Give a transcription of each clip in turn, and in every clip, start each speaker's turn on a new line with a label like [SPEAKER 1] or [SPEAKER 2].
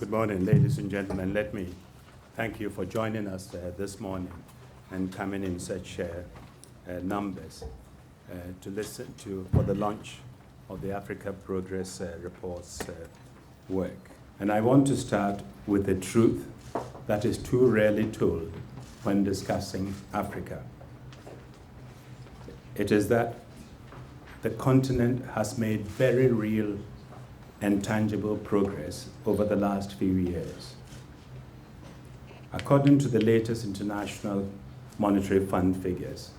[SPEAKER 1] Good morning, ladies and gentlemen. Let me thank you for joining us this morning and coming in such numbers to listen to for the launch of the Africa Progress Report's work. And I want to start with a truth that is too rarely told when discussing Africa. It is that the continent has made very real and tangible progress over the last few years. According to the latest International Monetary Fund figures,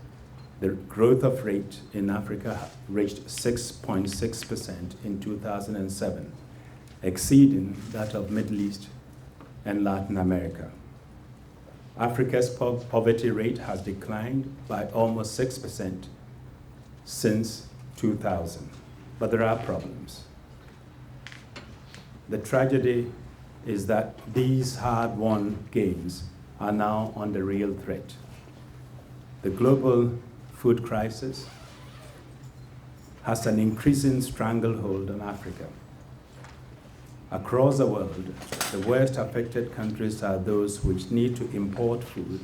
[SPEAKER 1] the growth of rate in Africa reached 6.6% in 2007, exceeding that of Middle East and Latin America. Africa's poverty rate has declined by almost 6% since 2000, but there are problems. The tragedy is that these hard-won gains are now under real threat. The global food crisis has an increasing stranglehold on Africa. Across the world, the worst affected countries are those which need to import food,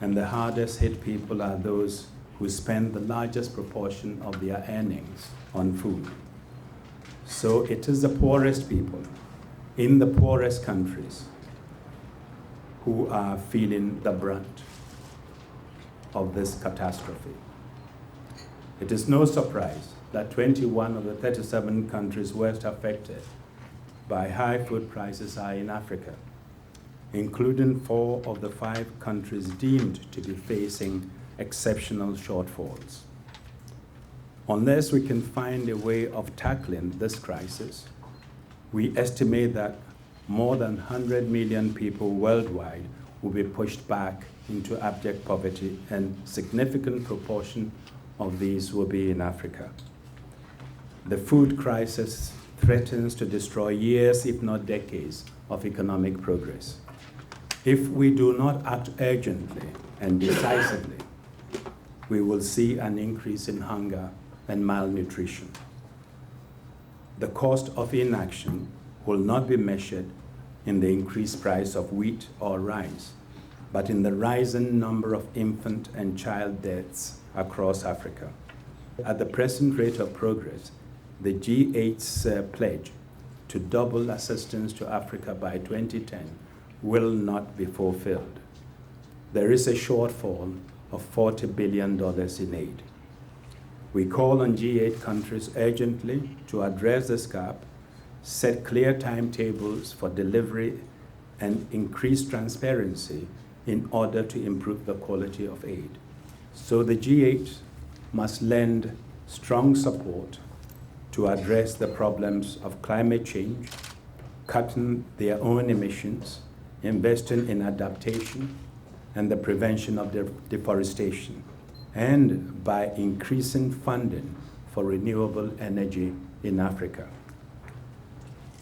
[SPEAKER 1] and the hardest hit people are those who spend the largest proportion of their earnings on food. So it is the poorest people in the poorest countries who are feeling the brunt of this catastrophe. It is no surprise that 21 of the 37 countries worst affected by high food prices are in Africa, including 4 of the 5 countries deemed to be facing exceptional shortfalls. Unless we can find a way of tackling this crisis, we estimate that more than 100 million people worldwide will be pushed back into abject poverty, and a significant proportion of these will be in Africa. The food crisis threatens to destroy years, if not decades, of economic progress. If we do not act urgently and decisively, we will see an increase in hunger and malnutrition. The cost of inaction will not be measured in the increased price of wheat or rice, but in the rising number of infant and child deaths across Africa. At the present rate of progress, the G8's pledge to double assistance to Africa by 2010 will not be fulfilled. There is a shortfall of $40 billion in aid. We call on G8 countries urgently to address this gap, set clear timetables for delivery, and increase transparency in order to improve the quality of aid. So the G8 must lend strong support to address the problems of climate change, cutting their own emissions, investing in adaptation, and the prevention of deforestation, and by increasing funding for renewable energy in Africa.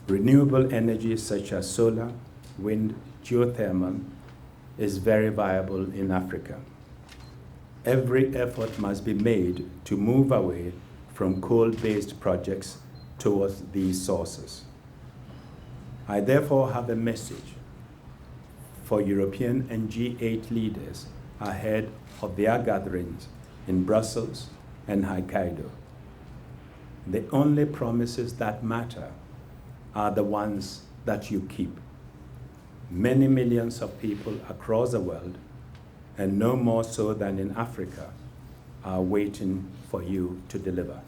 [SPEAKER 1] Renewable energy such as solar, wind, geothermal is very viable in Africa. Every effort must be made to move away from coal-based projects towards these sources. I therefore have a message for European and G8 leaders ahead of their gatherings in Brussels and Hokkaido. The only promises that matter are the ones that you keep. Many millions of people across the world, and no more so than in Africa, are waiting for you to deliver.